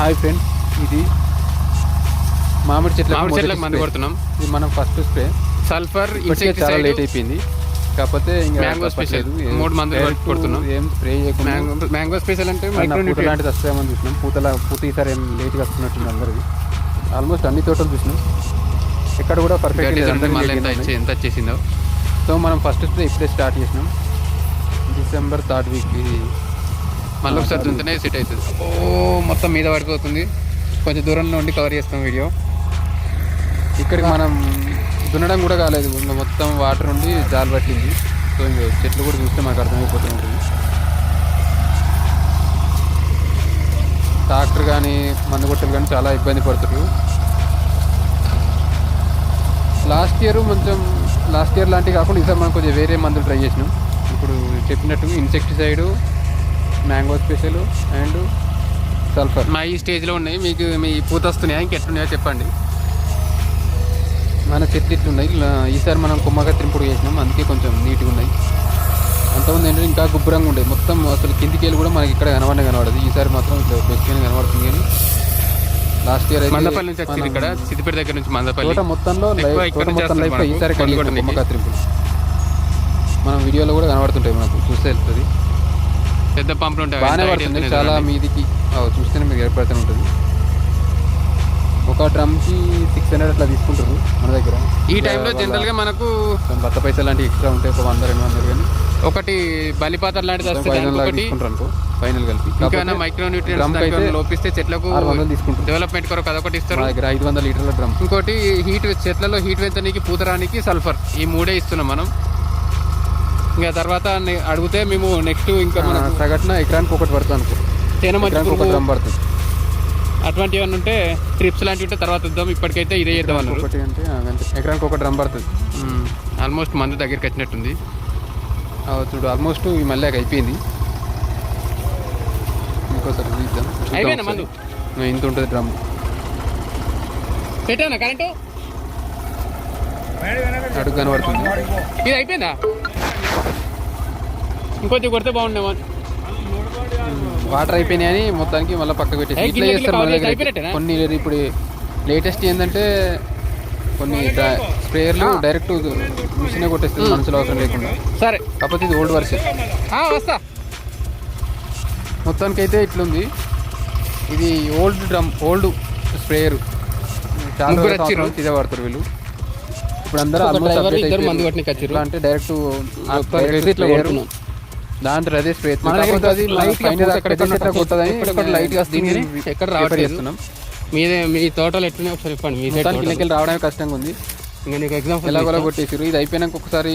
Hi friends, ఇది మామిడి చెట్లకు మందు కొడుతున్నాం. ఇది మనం ఫస్ట్ స్ప్రే. సల్ఫర్ చాలా లేట్ అయిపోయింది, కాకపోతే మ్యాంగో స్పెషల్ 3 మందులు కొడుతున్నాం. ఏం స్ప్రే చేయకుండా మ్యాంగో స్పెషల్ అంటే పూత లాంటిది వస్తామని చూసినాం. పూత ఈసారి ఏం లేట్గా వస్తున్నట్టుంది అందరిది. ఆల్మోస్ట్ అన్ని తోటలు చూసినాం, ఎక్కడ కూడా పర్ఫెక్ట్ ఎంత వచ్చేసిందో. సో మనం ఫస్ట్ స్ప్రే ఇప్పుడే స్టార్ట్ చేసినాం. December 3rd week. ఇది మళ్ళీ ఒకసారి దుంతనే సెట్ అవుతుంది. మొత్తం మీద పడిపోతుంది. కొంచెం దూరంలో ఉండి కవర్ చేస్తాం వీడియో. ఇక్కడికి మనం దున్నడం కూడా కాలేదు, ఇంకా మొత్తం వాటర్ ఉండి జాలు పట్టింది. సో ఇంకా చెట్లు కూడా చూస్తే మాకు అర్థమైపోతూ ఉంటుంది. ట్రాక్టర్ కానీ మందు కొట్టలు కానీ చాలా ఇబ్బంది పడుతున్నారు. లాస్ట్ ఇయర్ లాంటివి కాకుండా ఈసారి మనం కొంచెం వేరే మందులు ట్రై చేసినాం. ఇప్పుడు చెప్పినట్టు insecticide, mango special and sulphur మా ఈ స్టేజ్లో ఉన్నాయి. మీకు మీ పూత వస్తున్నాయా, ఇంకెట్లున్నాయో చెప్పండి. మన చెట్లు ఇట్లున్నాయి. ఈసారి మనం కొమ్మగా త్రింపుడు చేసినాం, అందుకే కొంచెం నీట్గా ఉన్నాయి. అంతకుముందు ఏంటంటే ఇంకా గుబ్బరంగా ఉండేది మొత్తం. అసలు కిందికి వెళ్ళి కూడా మనకి ఇక్కడ కనబడదు. ఈసారి మాత్రం ఇట్లా బెస్ట్గానే కనబడుతుంది. కానీ లాస్ట్ ఇయర్ మందపల్లి నుంచి వచ్చింది, ఇక్కడ సిద్దిపేట దగ్గర నుంచి మందపల్లి. తోట మొత్తంలో ఈసారి కొమ్మగా త్రింపుడు మనం వీడియోలో కూడా కనబడుతుంటాయి, మనకు చూస్తే వెళ్తుంది. పెద్ద పంపులు ఉంటాయి, బాగానే పడుతుంది. చాలా మీదికి చూస్తేనే మీకు ఏర్పడుతూనే ఉంటుంది. ఒక డ్రమ్కి 600 అట్లా తీసుకుంటారు మన దగ్గర. ఈ టైంలో జనరల్గా మనకు బత్త పైసలు లాంటివి ఎక్స్ట్రా ఉంటాయి, ఒక 100-200 కానీ ఒకటి బలిపాత్ర లాంటిది తీసుకుంటారు అనుకో ఫైనల్ కలిపి. ఇంకా మైక్రోన్యూట్రియన్స్ లోపిస్తే చెట్లకు 600 తీసుకుంటారు. డెవలప్మెంట్ కొరకు అదొకటి ఇస్తారు. మా దగ్గర 500 లీటర్ల డ్రమ్. ఇంకోటి చెట్లలో హీట్ పెంచడానికి, పూతరానికి సల్ఫర్, ఈ 3 ఇస్తున్నాం మనం. ఇంకా తర్వాత అడిగితే మేము నెక్స్ట్ ఇంకా మన సగటున ఎకరానికి ఒకటి పడుతుంది అనుకో, ఒక డ్రమ్ పడుతుంది. అటువంటి ఏమన్నా ఉంటే ట్రిప్స్ లాంటివి ఉంటే తర్వాత ఇద్దాం. ఇప్పటికైతే ఇదే చేద్దాం అన్నారు. ఒకటి అంటే ఎకరానికి ఒక డ్రమ్ పడుతుంది. ఆల్మోస్ట్ మందు దగ్గరికి వచ్చినట్టుంది. చూడు, ఆల్మోస్ట్ ఈ మళ్ళీ అయిపోయింది. ఇంకోసారి అయిపోయిందా మందు? ఇంత ఉంటుంది డ్రమ్. పెట్టానా కరెంటు అడుగు కనబడుతుంది. ఇది అయిపోయిందా? ఇంకొంచెం కొడితే బాగుండేమో. వాటర్ అయిపోయినాయని మొత్తానికి మళ్ళీ పక్కకు పెట్టేసి ఇట్లా చేస్తారు మన దగ్గర. కొన్ని ఇప్పుడు లేటెస్ట్ ఏంటంటే కొన్ని స్ప్రేయర్లు డైరెక్ట్ మిషన్ కొట్టేస్తుంది, మనుషులు అవసరం లేకుండా. సరే, కాకపోతే ఇది ఓల్డ్ వర్షన్. వస్తా. మొత్తానికి అయితే ఇట్లుంది. ఇది ఓల్డ్ స్ప్రేయర్. చాలా ఇదే వాడతారు వీళ్ళు. ఇప్పుడు అందరూ అంటే డైరెక్ట్ దాంట్లో అదే స్ప్రే ఎక్కడ రావట్లేదు. మీ తోటలు ఎట్లున్నాయి ఒకసారి చెప్పండి. మీ కిందకి రావడానికి కష్టంగా ఉంది. ఇంకా నీకు ఎగ్జాంపుల్ ఎలా కూడా కొట్టేసారు. ఇది అయిపోయినాక ఒకసారి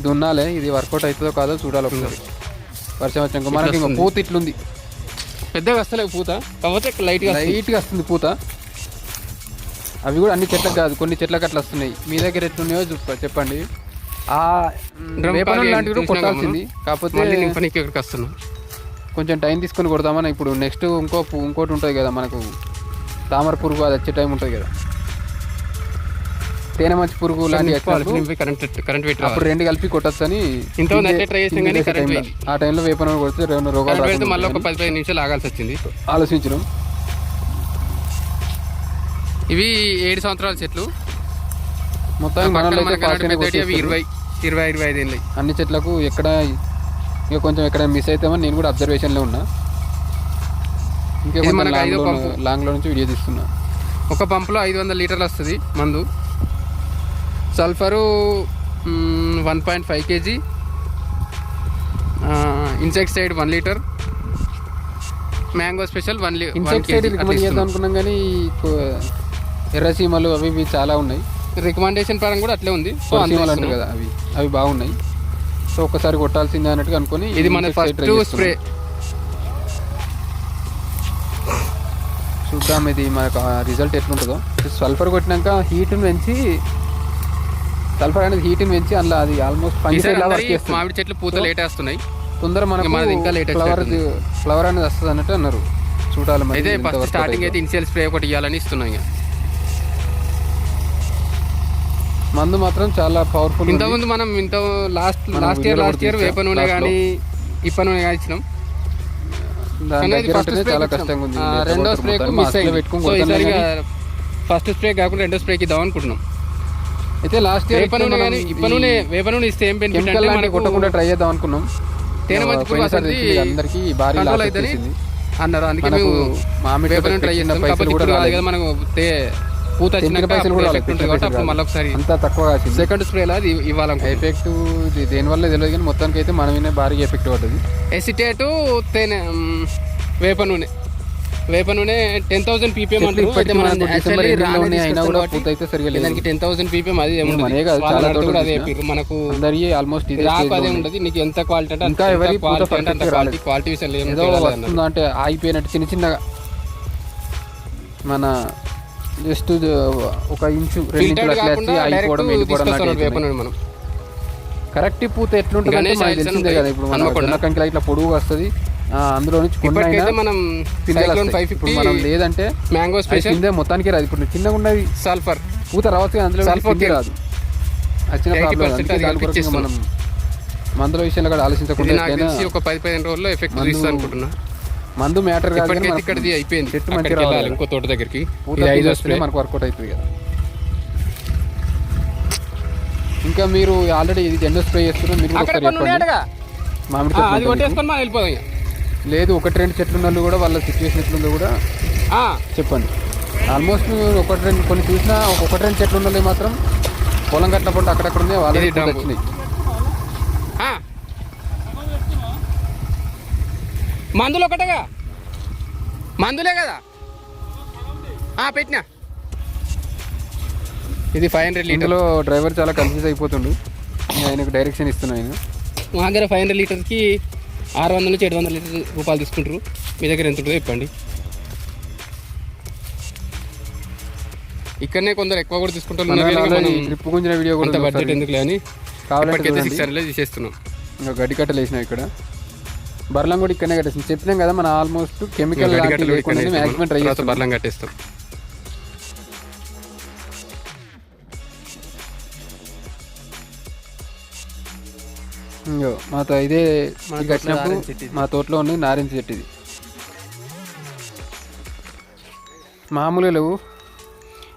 దున్నాలే. ఇది వర్కౌట్ అవుతుందో కాదో చూడాలి ఒకసారి. వర్షం వచ్చాక మనకి ఇంకా పూత ఇట్లుంది. పెద్దగా వస్తలేదు పూత, కాకపోతే లైట్గా వస్తుంది పూత. అవి కూడా అన్ని చెట్లకు కాదు, కొన్ని చెట్లకు అట్లా వస్తున్నాయి. మీ దగ్గర ఎట్లున్నాయో చెప్పండి. లాంటివి కూడా కొట్టాల్సింది, కాకపోతే కొంచెం టైం తీసుకొని కొడదామని. ఇప్పుడు నెక్స్ట్ ఇంకోటి ఉంటుంది కదా మనకు, తామర పురుగు, అది వచ్చే టైం ఉంటుంది కదా, తేనె మంచి పురుగు లాంటి అప్పుడు 2 కలిపి కొట్టచ్చు అని ఆ టైంలో వేపన కొడితే రోగాలు మళ్ళీ ఒక 10-15 నిమిషాలు ఆగాల్సి వచ్చింది. ఆలోచించడం. ఇవి 7 సంవత్సరాల చెట్లు. మొత్తం 20-25 ఏళ్ళు. అన్ని చెట్లకు ఎక్కడ ఇంకా కొంచెం ఎక్కడ మిస్ అవుతామని నేను కూడా అబ్జర్వేషన్లో ఉన్నా. ఇంకా లాంగ్లో నుంచి వీడియో తీస్తున్నా. ఒక పంపులో 500 లీటర్లు వస్తుంది మందు. Sulphur 1.5 kg, insecticide 1 litre, mango special 1 insecticide recommend చేద్దాం అనుకున్నాం, కానీ ఎర్రసీమలు అవి చాలా ఉన్నాయి. రికమెండేషన్ పరంగా కూడా అట్లే ఉంది. సో అంటారు కదా, అవి బాగున్నాయి. సో ఒకసారి కొట్టాల్సిందే అన్నట్టుగా అనుకుని ఇది మన ఫస్ట్ స్ప్రే. చూద్దాం ఇది మనకు రిజల్ట్ ఎట్లుంటుందో. సల్ఫర్ కొట్టినాక హీట్ని పెంచి, సల్ఫర్ అనేది హీట్ని పెంచి అందులో అది ఆల్మోస్ట్ మామిడి చెట్లు పూత లేట్ వేస్తున్నాయి. తొందర మనకి ఇంకా ఫ్లవర్ అనేది వస్తుంది అన్నట్టు అన్నారు. చూడాలి. అయితే ఫస్ట్ స్టార్టింగ్ అయితే ఇనిషియల్ స్ప్రే ఒకటి ఇవ్వాలని ఇస్తున్నాం. ఇక మందు మాత్రం చాలా పవర్ఫుల్. ఇంతకుముందు మనం లాస్ట్ ఇయర్ వేప నూనె కానీ ఇప్ప నూనె కానీ ఇచ్చినాం. దాని కానీ అది దగ్గర first ఉంటేనే spray చాలా ఇచ్చినాం. కష్టంగా ఉంది. రెండో స్ప్రే మిస్ మాస్క్లో అయింది. పెట్టుకొని సో కొడతాను ఈసారి కానీ ఫస్ట్ స్ప్రే కాకుండా రెండో స్ప్రేకి ఇద్దాం అనుకుంటున్నాం. అయితే లాస్ట్ ఇయర్ వేప నూనె కానీ ఇప్ప నూనె వేప నూనె ఇస్తే ఏం బెనిఫిట్ కెమికల్ అంటే లాంటి మనకు కొట్టకుండా ట్రై చేద్దాం అనుకున్నాం. తేనె మంచి పురుగు పోయినసారి అసలు తెచ్చింది అందరికీ భారీ కంట్రోల్ లాస్ అవుతుంది వచ్చేసింది. అన్నారు. అందుకే మనకు మేము మామిడి వేప నూనె ట్రై పెట్టిన చేస్తాం. పైసలు కాకపోతే కూడా ఇప్పుడు కాదు రాలేదు. కదా మనకు పూత వచ్చినాక పైసలు కూడా ఎఫెక్ట్ ఉంటుంది కాబట్టి అప్పుడు మళ్ళీ ఒకసారి అంతా తక్కువ కాసింది. సెకండ్ స్ప్రేలో అది ఇవ్వాలనుకో. ఎఫెక్ట్ దేనివల్ల తెలియదు కానీ మొత్తానికి అయితే మన మీద భారీగా ఎఫెక్ట్ పడ్డది. ఎసిటేటు తేనె వేప నూనె 10,000 ppm అంటారు. అయితే మనం డిసెంబర్ actually రానే అయినా తీసుకొస్తాం కూడా కాబట్టి పూత అయితే సరిగా లేదు. దానికి 10,000 ppm అది ఏముండదు. మనే కాదు, వాళ్ళ చాలా నడుతు తోటలు కూడా అదే చూసినా. చెప్పారు. మనకు అందరికీ ఆల్మోస్ట్ ఇదే రాకు stage అదే లో ఉంది. ఉండదు. నీకు ఎంత క్వాలిటీ అంటే ఇంకా ఎవరి పూత క్వాలిటీ అంటే అంత perfect క్వాలిటీ విషయాలు ఏం ఏదో వస్తుందా అంటే ఆగిపోయినట్టు చిన్న చిన్నగా మన జస్ట్ ఒక ఇంచు 2 ఇంచులు అట్లా వచ్చి ఆగిపోవడం వెళ్ళిపోవడం వేప నూనె మనం కరెక్ట్ పూత ఎట్లుంటుంది అంటే గణేష్ మనకి ఆయిల్స్ తెలిసిందే కదా. ఇప్పుడు మన జొన్న కంకిలా ఇట్లా పొడుగు వస్తుంది, అందులో నుంచి కొన్ని ఇప్పటికైతే అయినా మనం పిందెలు సైక్లోన్ వస్తాయి. ఇప్పుడు 550 మనం లేదంటే మ్యాంగో అది స్పెషల్ పిందె మొత్తానికి రాదు. ఇప్పుడు చిన్నగా ఉన్నది సల్ఫర్ పూత రావచ్చు కానీ అందులో Sulfur పిందె రాదు. వచ్చిన 80% ప్రాబ్లం అది దాని కొరకు కల్పించేస్తున్నాం. మనం మందుల విషయంలో కూడా ఇది ఆలోచించకుండా నాకు ఎట్లయినా తెలిసి ఒక 10-15 రోజుల్లో ఎఫెక్ట్ మందు చూస్తా అనుకుంటున్నా. మందు మ్యాటర్ కాదు కానీ ఇప్పటికైతే మనకు ఇక్కడది అయిపోయింది. చెట్టు అక్కడికి మంచిగా వెళ్ళాలి రావాలి. ఇంకో తోట దగ్గరికి. పూత ఇది 5వ వస్తే స్ప్రే. మనకు వర్కౌట్ అవుతుంది కదా. ఇంకా మీరు ఆల్రెడీ ఇది జెండో స్ప్రే చేస్తున్నారు, మీరు కూడా అక్కడ ఒకసారి కొన్ని చెప్పండి. ఉన్నాయటగా. మామిడి అది చెట్లు కొట్టేసుకొని మనం వెళ్ళిపోదాం ఇక. లేదు 1-2 చెట్లు ఉన్న వాళ్ళు కూడా వాళ్ళ సిచ్యువేషన్ ఎట్లుందో కూడా ఆ, చెప్పండి. ఆల్మోస్ట్ మీరు 1-2 కొన్ని చూసినా 1-2 చెట్లు ఉన్న వాళ్ళు మాత్రం పొలం కట్టిన పంట అక్కడక్కడ ఉన్నాయి, వాళ్ళకి ఇది డ్రమ్ము. వచ్చినాయి. ఆ. మందులు ఒకటేగా, మందులే కదా పెట్టినా. ఇది 500 లీటర్. ఇందులో డ్రైవర్ చాలా కన్ఫ్యూజ్ అయిపోతుండు. ఆయనకు డైరెక్షన్ ఇస్తున్నాను ఆయన. మా దగ్గర 500 లీటర్కి 600 నుంచి 700 రూపాయలు తీసుకుంటారు. మీ దగ్గర ఎంత ఉంటుందో చెప్పండి. ఇక్కడనే కొందరు ఎక్కువ కూడా తీసుకుంటారు. ట్రిప్ గుంజిన వీడియో అంత కూడా బడ్జెట్ ఎందుకులే అని కావాలంటే ఇప్పటికైతే చూడండి. 600 తీసేస్తున్నాం. ఇంకా గడ్డి కట్టలు వేసినాం ఇక్కడ. బర్లం కూడా ఇక్కడనే కట్టేసింది. చెప్పినాం కదా మన ఆల్మోస్ట్ కెమికల్ గడ్డి కట్టలు మ్యాక్సిమం ట్రై చేస్తాం. బర్లం కట్టేస్తాం. ఇంకో ఇదే మన ఇది కట్టినప్పుడు నారింజ చెట్టు ఇది. మా తోటలో ఉంది నారింజ చెట్టు. ఇది మామూలుగా లేవు.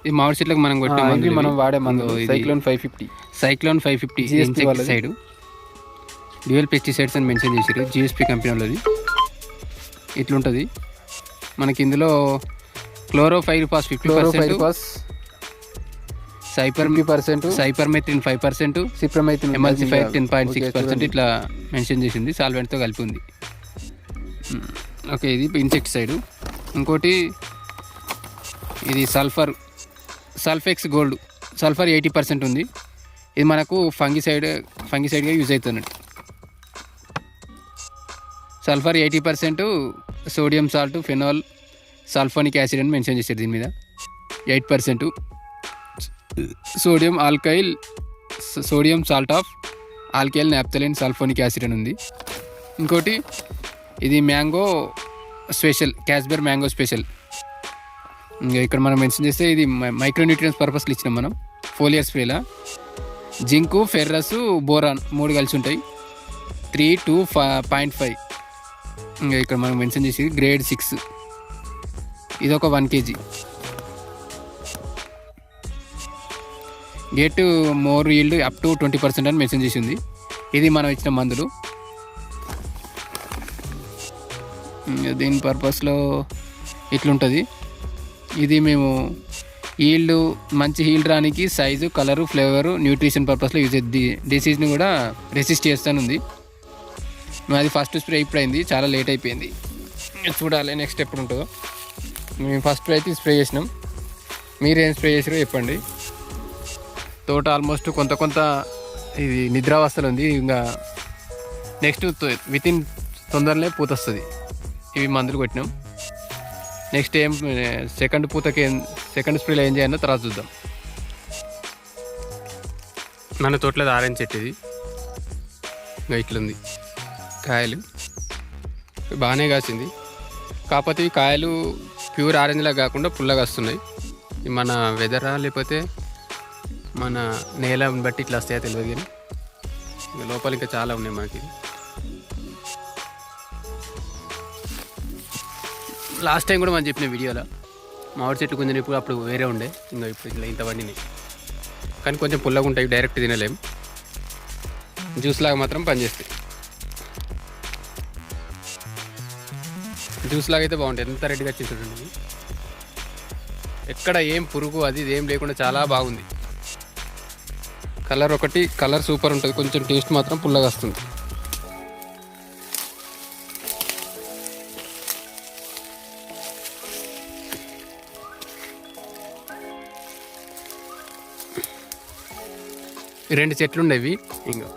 ఈ మామిడి చెట్లకు మనం కొట్టే ఇది మందులు మనం ఇవి. వాడే మందు ఇది సైక్లోన్ 550. సైక్లోన్ 550 GSP వాళ్ళది. ఇన్సెక్టిసైడ్, డ్యూయల్ పెస్టిసైడ్స్ అని మెన్షన్ చేశారు. జిఎస్పి కంపెనీ వాళ్ళది. ఇట్లుంటుంది మనకి. ఇందులో క్లోరోఫైరిఫాస్ 50%, సైపర్మెథ్రిన్ 5%, సిప్రమైథిన్, ఎమల్సిఫైడ్ 10.6% ఇట్లా మెన్షన్ చేసింది. సాల్వెంట్తో కలిపి ఉంది. ఓకే, ఇది ఇన్సెక్టిసైడ్. ఇంకోటి ఇది సల్ఫెక్స్ గోల్డ్. సల్ఫర్ 80% ఉంది. ఇది మనకు ఫంగిసైడ్గా యూజ్ అవుతుంది. Sulphur 80%, sodium salt, phenol, sulphonic acid అని మెన్షన్ చేశారు దీని మీద. 8% sodium salt of alkyl naphthalene sulphonic acid అని ఉంది. ఇంకోటి ఇది మ్యాంగో స్పెషల్, క్యాస్బెర్ మ్యాంగో స్పెషల్. ఇంకా ఇక్కడ మనం మెన్షన్ చేస్తే ఇది మైక్రోన్యూట్రియన్స్ పర్పస్లు ఇచ్చినాం మనం. ఫోలియర్ స్ప్రేలా జింకు, ఫెర్రస్, బోరాన్ 3 కలిసి ఉంటాయి. 3 to 5.5. ఇంకా ఇక్కడ మనం మెన్షన్ చేసి గ్రేడ్ 6. ఇది ఒక 1 kg. Get more yield up to 20% అని మెన్షన్ చేసింది. ఇది మనం ఇచ్చిన మందులు. దీని పర్పస్లో ఇట్లుంటుంది. ఇది మేము మంచి హీల్డ్ రానికి సైజు, కలరు, ఫ్లేవరు, న్యూట్రిషన్ పర్పస్లో యూజ్ అవుతుంది. డిసీజ్ని కూడా రెసిస్ట్ చేస్తానుంది. అది ఫస్ట్ స్ప్రే ఇప్పుడు అయింది, చాలా లేట్ అయిపోయింది. చూడాలి నెక్స్ట్ ఎప్పుడు ఉంటుందో. మేము ఫస్ట్ అయితే స్ప్రే చేసినాం. మీరేం స్ప్రే చేసారో చెప్పండి. తోట ఆల్మోస్ట్ కొంత ఇది నిద్రావస్థలు ఉంది. ఇంకా నెక్స్ట్ వితిన్ తొందరనే పూత వస్తుంది. ఇవి మందులు కొట్టినాం. నెక్స్ట్ సెకండ్ స్ప్రేలో ఏం చేయాలో తర్వాత చూద్దాం. మన తోటలో ఆరెంజ్ చెట్టు ఇది. ఇంకా ఇట్లుంది కాయలు, బాగానే కాసింది. కాకపోతే ఈ కాయలు ప్యూర్ ఆరెంజ్లా కాకుండా పుల్లగా వస్తున్నాయి. మన వెదరా లేకపోతే మన నేలని బట్టి ఇట్లా వస్తాయో తెలియదు కానీ లోపల ఇంకా చాలా ఉన్నాయి మనకి. లాస్ట్ టైం కూడా మనం చెప్పిన వీడియోలో మామిడి చెట్లు కొంచెం ఇప్పుడు అప్పుడు వేరే ఉండే, ఇంకా ఇప్పుడు ఇట్లా ఇంత పండినాయి. కానీ కొంచెం పుల్లగా ఉంటాయి, డైరెక్ట్ తినలేం. జ్యూస్ లాగా మాత్రం పనిచేస్తాయి. జ్యూస్ లాగా అయితే బాగుంటాయి. ఎంత రెడ్గా వచ్చి చూడండి, ఎక్కడ ఏం పురుగు అది ఇది ఏం లేకుండా చాలా బాగుంది. కలర్ ఒకటి, కలర్ సూపర్ ఉంటుంది. కొంచెం టేస్ట్ మాత్రం పుల్లగా వస్తుంది. రెండు చెట్లు ఉండేవి. ఇంకా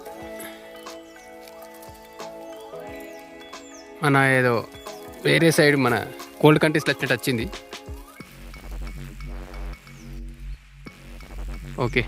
మన ఏదో వేరే సైడ్ మన కోల్డ్ కంట్రీస్లో వచ్చినట్టు వచ్చింది. ఓకే.